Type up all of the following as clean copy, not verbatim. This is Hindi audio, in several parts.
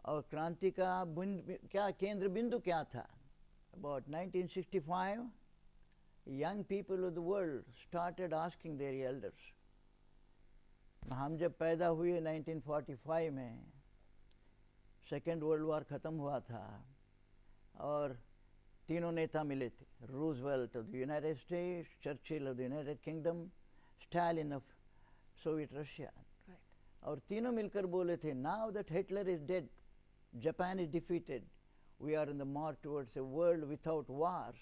और क्रांति का क्या केंद्र बिंदु क्या था? About 1965, young people of the world started asking their elders. हम जब पैदा हुए 1945 में, सेकेंड वर्ल्ड वॉर ख़त्म हुआ था और तीनों नेता मिले थे, Roosevelt of the United States, Churchill of the United Kingdom, Stalin of Soviet Russia, और तीनों मिलकर बोले थे, now that Hitler is dead, Japan is defeated, we are in the march towards a world without wars.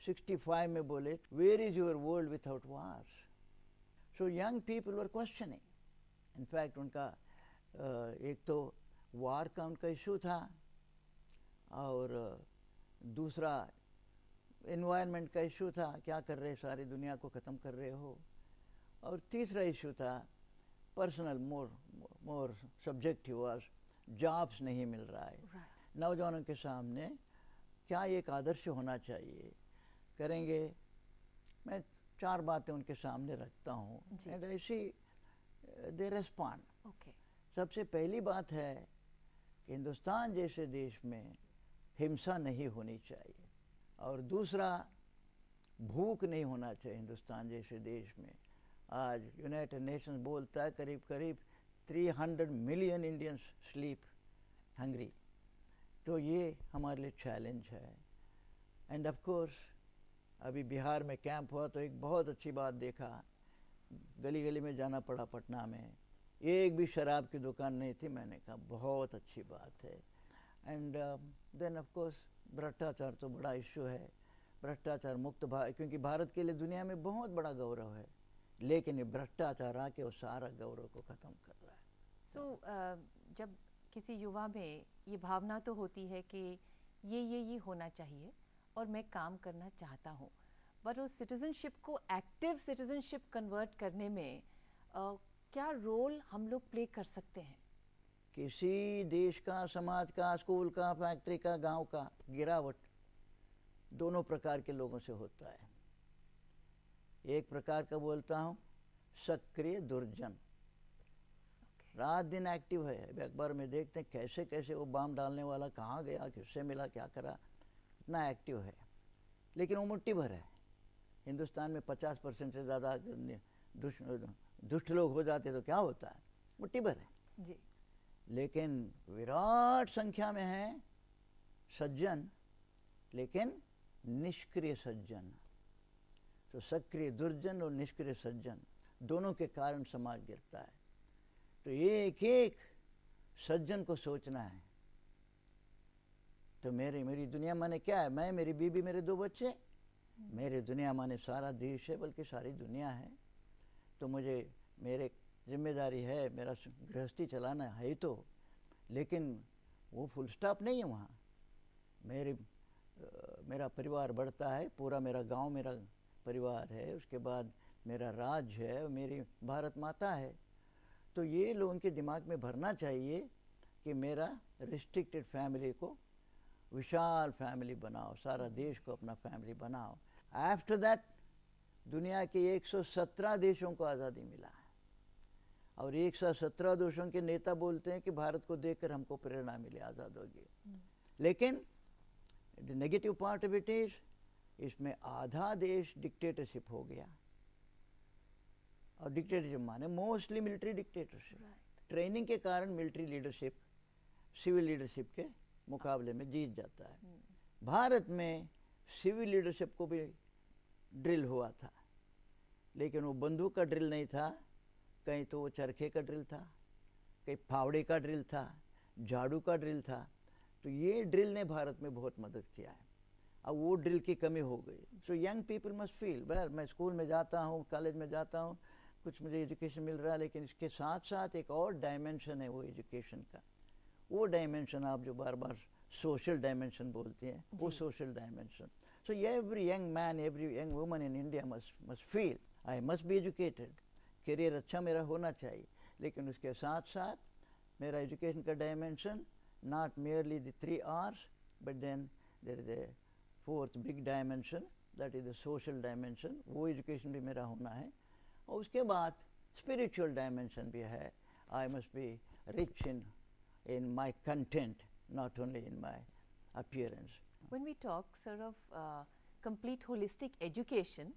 65 में बोले, where is your world without wars? So young people were questioning. In fact उनका एक तो वार का उनका इशू था और दूसरा एनवायरनमेंट का इशू था, क्या कर रहे, सारी दुनिया को ख़त्म कर रहे हो, और तीसरा इशू था personal, more subjective was jobs नहीं मिल रहा है. नौजवानों के सामने क्या एक आदर्श होना चाहिए, करेंगे. मैं 4 बातें उनके सामने रखता हूँ एंड ऐसी दे रेस्पॉन्ड. सबसे पहली बात है कि हिंदुस्तान जैसे देश में हिंसा नहीं होनी चाहिए, और दूसरा भूख नहीं होना चाहिए हिंदुस्तान जैसे देश में. आज यूनाइटेड नेशंस बोलता है करीब करीब 300 मिलियन इंडियंस स्लीप हंग्री. तो ये हमारे लिए चैलेंज है. एंड ऑफ कोर्स अभी बिहार में कैंप हुआ तो एक बहुत अच्छी बात देखा, गली गली में जाना पड़ा पटना में, एक भी शराब की दुकान नहीं थी. मैंने कहा बहुत अच्छी बात है. एंड देन ऑफ कोर्स भ्रष्टाचार तो बड़ा इशू है. भ्रष्टाचार मुक्त क्योंकि भारत के लिए दुनिया में बहुत बड़ा गौरव है, लेकिन ये भ्रष्टाचार आके वो सारा गौरव को ख़त्म कर रहा है. जब किसी युवा में ये भावना तो होती है कि ये होना चाहिए और मैं काम करना चाहता हूँ, पर उस सिटीजनशिप को एक्टिव सिटीजनशिप कन्वर्ट करने में क्या रोल हम लोग प्ले कर सकते हैं? किसी देश का, समाज का, स्कूल का, फैक्ट्री का, गांव का गिरावट दोनों प्रकार के लोगों से होता है. एक प्रकार का बोलता हूँ सक्रिय दुर्जन, रात दिन एक्टिव है. अभी अखबार में देखते हैं कैसे कैसे वो बम डालने वाला कहाँ गया, किससे मिला, क्या करा, इतना एक्टिव है. लेकिन वो मुट्ठी भर है. हिंदुस्तान में 50% से ज़्यादा अगर दुष्ट लोग हो जाते तो क्या होता है, मुट्ठी भर है जी. लेकिन विराट संख्या में है सज्जन, लेकिन निष्क्रिय सज्जन. तो सक्रिय दुर्जन और निष्क्रिय सज्जन दोनों के कारण समाज गिरता है. तो एक एक सज्जन को सोचना है. तो मेरी दुनिया माने क्या है, मैं, मेरी बीबी, मेरे 2 बच्चे, मेरी दुनिया माने सारा देश है, बल्कि सारी दुनिया है. तो मुझे मेरे जिम्मेदारी है, मेरा गृहस्थी चलाना है तो, लेकिन वो फुल स्टॉप नहीं है वहाँ. मेरा परिवार बढ़ता है, पूरा मेरा गांव मेरा परिवार है, उसके बाद मेरा राज्य है, मेरी भारत माता है. तो ये लोगों के दिमाग में भरना चाहिए कि मेरा रिस्ट्रिक्टेड फैमिली को विशाल फैमिली बनाओ, सारा देश को अपना फैमिली बनाओ. आफ्टर दैट दुनिया के 117 देशों को आज़ादी मिला है, और 117 देशों के नेता बोलते हैं कि भारत को देखकर हमको प्रेरणा मिली, आज़ाद होगी. लेकिन the negative part of it is, इसमें आधा देश डिक्टेटरशिप हो गया. और डिक्टेटरशिप माने मोस्टली मिलिट्री डिक्टेटरशिप. ट्रेनिंग के कारण मिलिट्री लीडरशिप सिविल लीडरशिप के मुकाबले में जीत जाता है. भारत में सिविल लीडरशिप को भी ड्रिल हुआ था, लेकिन वो बंदूक का ड्रिल नहीं था, कहीं तो वो चरखे का ड्रिल था, कहीं फावड़े का ड्रिल था, झाड़ू का ड्रिल था. तो ये ड्रिल ने भारत में बहुत मदद किया है. अब वो ड्रिल की कमी हो गई. सो young people must feel well, मैं स्कूल में जाता हूँ, कॉलेज में जाता हूँ, कुछ मुझे एजुकेशन मिल रहा है, लेकिन इसके साथ साथ एक और डायमेंशन है वो एजुकेशन का. वो डायमेंशन आप जो बार बार सोशल डायमेंशन बोलते हैं, वो social dimension. So every young man, every young woman in India must feel I must be educated. Career अच्छा मेरा होना चाहिए, लेकिन उसके साथ साथ मेरा एजुकेशन का dimension not merely the 3 R's, but then there is a 4th big dimension, that is the social dimension. वो एजुकेशन भी मेरा होना है. और उसके बाद स्पिरिचुअल डायमेंशन भी है. I must be rich in in my content, not only in my appearance. When we talk sort of complete holistic education,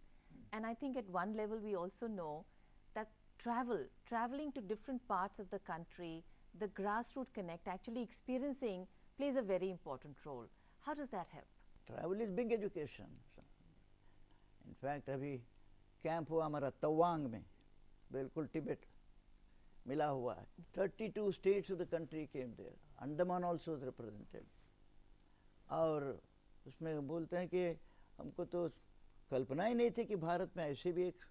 and I think at one level we also know that traveling to different parts of the country, the grassroots connect, actually experiencing, plays a very important role. How does that help? Travel is big education. In fact, अभी कैंप हुआ हमारा तवांग में, बिल्कुल टिबेट मिला हुआ है. 32 states of the country came there. Andaman also was represented. और उसमें बोलते हैं कि हमको तो कल्पना ही नहीं थी कि भारत में ऐसी भी एक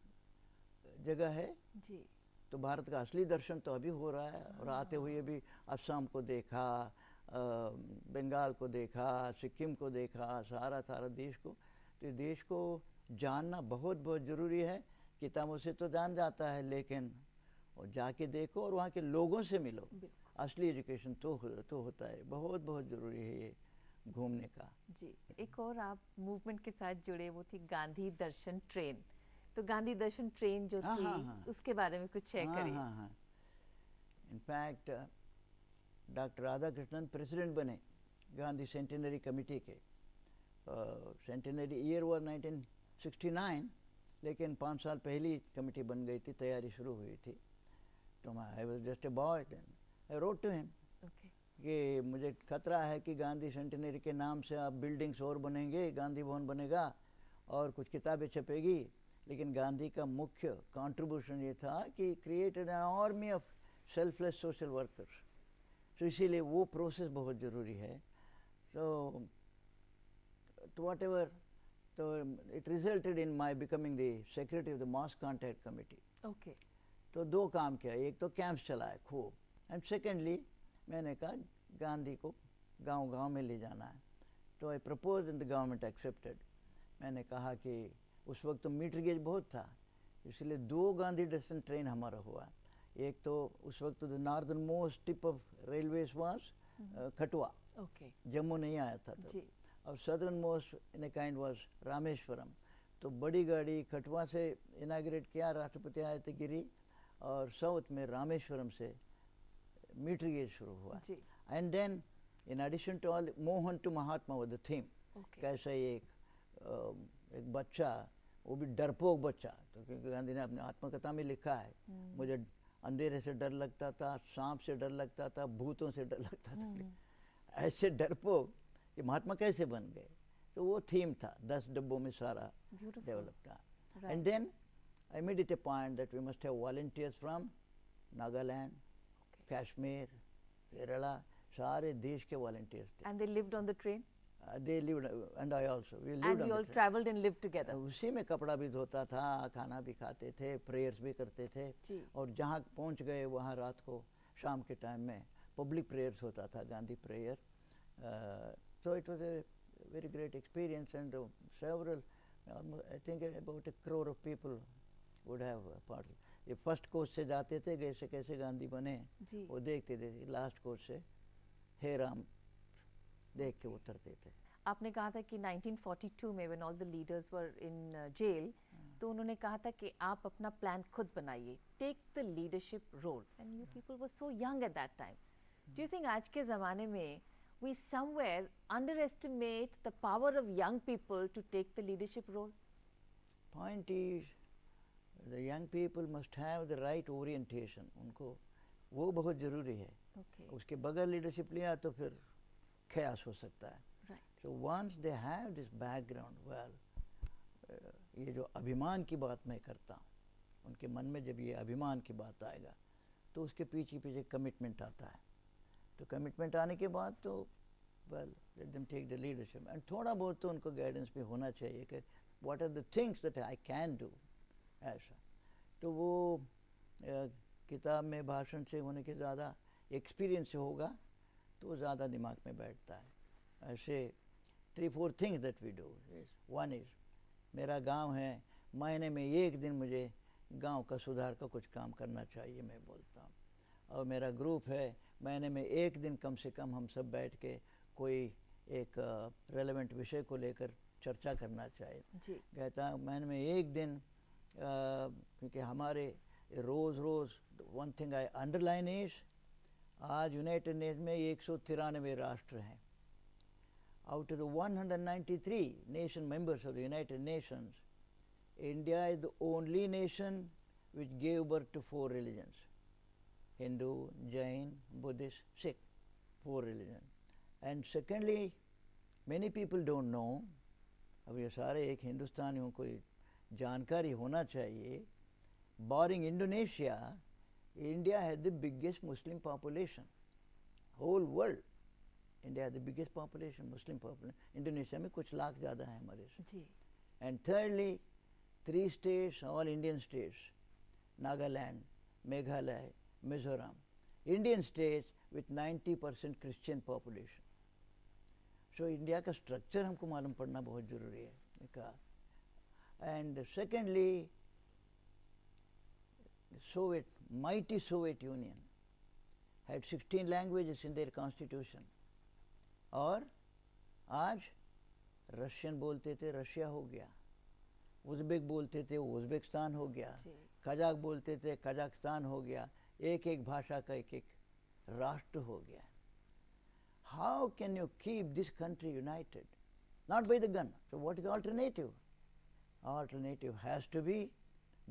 जगह है. जी. तो भारत का असली दर्शन तो अभी हो रहा है. और आते हुए भी असम को देखा, बंगाल को देखा, सिक्किम को देखा, सारा देश को. तो देश को जानना बहुत बहुत ज़रूरी है. किताबों से तो जान जाता है, लेकिन और जाके देखो और वहाँ के लोगों से मिलो. असली एजुकेशन तो होता है. बहुत बहुत ज़रूरी है ये घूमने का. जी. एक और आप मूवमेंट के साथ जुड़े, वो थी गांधी दर्शन ट्रेन. तो गांधी दर्शन ट्रेन जो थी, उसके बारे में कुछ शेयर करिए. हाँ. इनफैक्ट डॉक्टर राधाकृष्णन प्रेसिडेंट बने गांधी सेंटिनरी कमेटी के. सेंटिनरी ईयर वाज 1969, लेकिन 5 साल पहले कमेटी बन गई थी, तैयारी शुरू हुई थी. तो I was just a boy then. I wrote to him कि मुझे खतरा है कि गांधी सेंटिनरी के नाम से अब बिल्डिंग्स और बनेंगे, गांधी भवन बनेगा और कुछ किताबें छपेगी, लेकिन गांधी का मुख्य कंट्रीब्यूशन ये था कि created an army of selfless social workers. तो इसीलिए वो प्रोसेस बहुत ज़रूरी है. तो वट एवर, तो it resulted in my becoming the secretary of the mass contact committee. Okay. तो 2 काम किया. एक तो कैंप्स चलाए खूब, एंड सेकेंडली मैंने कहा गांधी को गांव-गांव में ले जाना है. तो I propose and the government accepted. मैंने कहा कि उस वक्त तो मीटर गेज बहुत था, इसलिए 2 गांधी दर्शन ट्रेन हमारा हुआ. एक तो उस वक्त the northern most tip of railways was कटवा. ओके. जम्मू नहीं आया था तो. और southern most in a kind was Rameswaram. तो बड़ी गाड़ी कटवा से इनाग्रेट किया, राष्ट्रपति आए थे गिरी, और साउथ में रामेश्वरम से मीटर गेज शुरू हुआ. And then in addition to all, Mohan to Mahatma was the theme. कैसे एक बच्चा, वो भी डरपोक बच्चा, तो क्योंकि गांधी ने अपने आत्मकथा में लिखा है, मुझे अंधेरे से डर लगता था, सांप से डर लगता था, भूतों से डर लगता था. ऐसे डरपोक ये महात्मा कैसे बन गए. तो वो थीम था. 10 डब्बों में सारा डेवलप था. And then I made it a point that we must have volunteers from Nagaland, Kashmir, Kerala, सारे देश के वॉलंटियर्स थे. And they lived on the train. They lived, and I also. We lived And on you all the train. traveled and lived together. उसी में कपड़ा भी धोता था, खाना भी खाते थे, प्रेयर्स भी करते थे. और जहाँ पहुँच गए वहाँ रात को, शाम के टाइम में पब्लिक प्रेयर्स होता था, Gandhi prayer. So it was a very great experience, and several, I think about 1 crore of people would have part. ये फर्स्ट कोच से जाते थे, कैसे गांधी बने वो देखते थे. लास्ट कोच से हे राम देख के उतरते थे. आपने कहा था कि 1942 में when all the leaders were in jail, तो उन्होंने कहा था कि आप अपना प्लान खुद बनाइए, take the leadership role, and you people were so young at that time. Do you think आज के ज़माने में we somewhere underestimate the power of young people to take the leadership role? Point is, the young people must have the right orientation. उनको वो बहुत ज़रूरी है. उसके बगैर लीडरशिप लिया तो फिर chaos हो सकता है. So once they have this background, well, ये जो अभिमान की बात मैं करता हूँ, उनके मन में जब ये अभिमान की बात आएगा, तो उसके पीछे कमिटमेंट आता है. तो कमिटमेंट आने के बाद तो well, let them take the leadership. And थोड़ा बहुत तो उनको गाइडेंस भी होना चाहिए कि what are the things that I can do. ऐसा तो वो किताब में भाषण से होने के ज़्यादा एक्सपीरियंस से होगा तो ज़्यादा दिमाग में बैठता है. ऐसे 3-4 things that we do. One is, मेरा गांव है, महीने में 1 दिन मुझे गांव का सुधार का कुछ काम करना चाहिए, मैं बोलता हूँ. और मेरा ग्रुप है, महीने में 1 दिन कम से कम हम सब बैठ के कोई एक रेलेवेंट विषय को लेकर चर्चा करना चाहिए. कहता महीने में 1 दिन, क्योंकि हमारे रोज़ one thing I underline is आज यूनाइटेड नेशन में 193 राष्ट्र हैं. Out of the 193 nation members of the United Nations, India is the only nation which gave birth to 4 religions: Hindu, Jain, Buddhist, Sikh, 4 religions. And secondly, many people don't know, अब ये सारे एक हिंदुस्तानियों को जानकारी होना चाहिए, barring Indonesia, India has the biggest Muslim population, whole world. India has the biggest population, Muslim population. Indonesia में कुछ लाख ज़्यादा है हमारे से. And thirdly, 3 states, all Indian states, Nagaland, Meghalaya, Mizoram, Indian states with 90% Christian population. So India का structure हमको मालूम पड़ना बहुत ज़रूरी है. And secondly, mighty Soviet Union had 16 languages in their constitution. और आज रशियन बोलते थे, रशिया हो गया. उज़्बेक बोलते थे, उज़्बेकिस्तान हो गया. कजाक बोलते थे, कजाकिस्तान हो गया. एक एक भाषा का एक एक राष्ट्र हो गया. How can you keep this country united? Not by the gun. So what is the alternative? Alternative has to be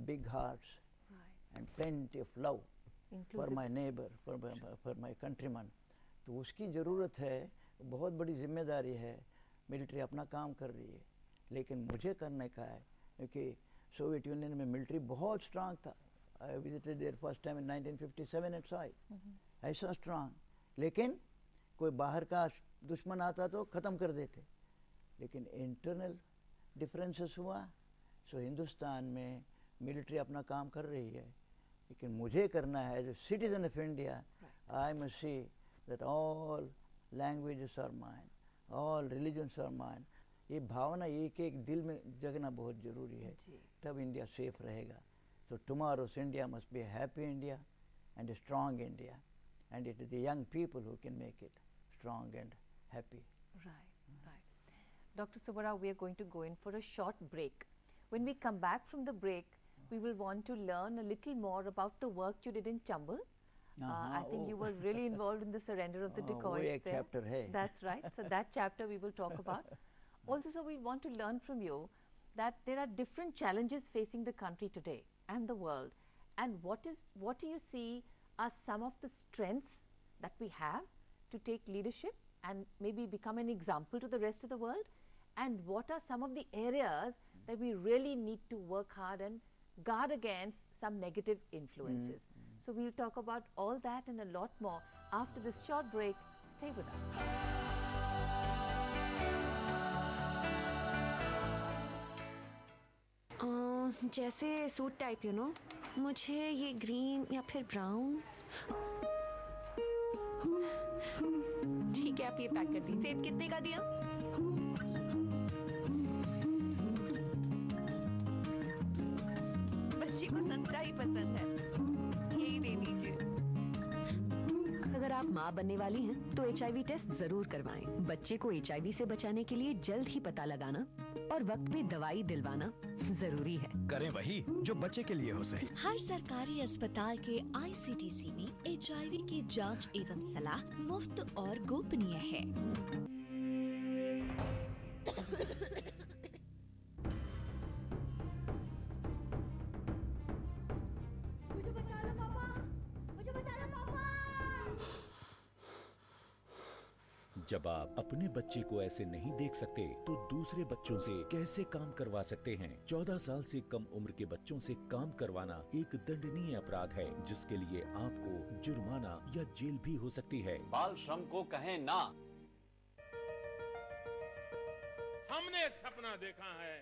big hearts, right, and plenty of love for my neighbor, for my countrymen. तो उसकी ज़रूरत है. बहुत बड़ी जिम्मेदारी है. मिलिट्री अपना काम कर रही है, लेकिन मुझे करने का है, क्योंकि सोवियत यूनियन में मिलिट्री बहुत स्ट्रांग था. I visited there first time in 1957 and साई. ऐसा स्ट्रांग. लेकिन कोई बाहर का दुश्मन आता तो ख़त्म कर देते. लेकिन इंटरनल डिफरेंसेस हुआ. सो हिंदुस्तान में मिलिट्री अपना काम कर रही है, लेकिन मुझे करना है जो citizen of India. I must see that all languages are mine, all religions are mine. ये भावना एक एक दिल में जगना बहुत ज़रूरी है, तब इंडिया सेफ रहेगा. So tomorrow's India must be a happy India and a strong India, and it is the young people who can make it strong and happy. Right. Dr. Subbarao, we are going to go in for a short break. When we come back from the break, we will want to learn a little more about the work you did in Chambal. I think you were really involved in the surrender of the dacoits वो एक chapter है. That's right. So that chapter we will talk about. Also, so we want to learn from you that there are different challenges facing the country today and the world. And what do you see are some of the strengths that we have to take leadership and maybe become an example to the rest of the world? And what are some of the areas that we really need to work hard and guard against some negative influences? So we'll talk about all that and a lot more after this short break. Stay with us. जैसे सूट टाइप मुझे ये ग्रीन या फिर ब्राउन. ठीक है, आप ये पैक कर दीजिए. सेब कितने का दिया? बच्चे को संतरा ही पसंद है, यही दे दीजिए. अगर आप माँ बनने वाली हैं तो HIV टेस्ट जरूर करवाएं. बच्चे को HIV से बचाने के लिए जल्द ही पता लगाना और वक्त पे दवाई दिलवाना जरूरी है. करें वही जो बच्चे के लिए हो सही. हर सरकारी अस्पताल के ICTC में HIV की जांच एवं सलाह मुफ्त और गोपनीय है. मुझे बचा लो पापा, मुझे बचा लो पापा. जब आप अपने बच्चे को ऐसे नहीं देख सकते तो दूसरे बच्चों से कैसे काम करवा सकते हैं? 14 साल से कम उम्र के बच्चों से काम करवाना एक दंडनीय अपराध है, जिसके लिए आपको जुर्माना या जेल भी हो सकती है. बाल श्रम को कहें ना. हमने एक सपना देखा है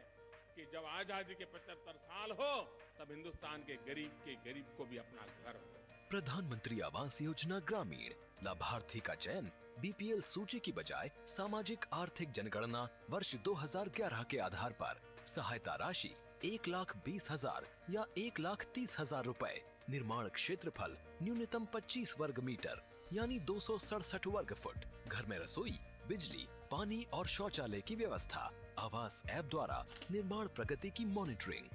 कि जब आजादी के 75 साल हो तब हिंदुस्तान के गरीब को भी अपना घर हो. प्रधानमंत्री आवास योजना ग्रामीण लाभार्थी का चयन BPL सूची की बजाय सामाजिक आर्थिक जनगणना वर्ष 2011 के आधार पर. सहायता राशि 1,20,000 या 1,30,000 रुपए. निर्माण क्षेत्रफल न्यूनतम 25 वर्ग मीटर यानी 267 वर्ग फुट. घर में रसोई, बिजली, पानी और शौचालय की व्यवस्था. आवास ऐप द्वारा निर्माण प्रगति की मॉनिटरिंग.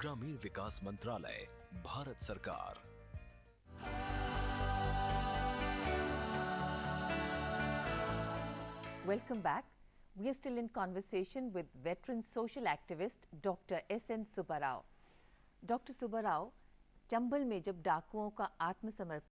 ग्रामीण विकास मंत्रालय, भारत सरकार. Welcome back. We are still in conversation with veteran social activist Dr. S.N. Subba Rao. Dr. Subba Rao, Chambal में जब डाकुओं का आत्मसमर्पण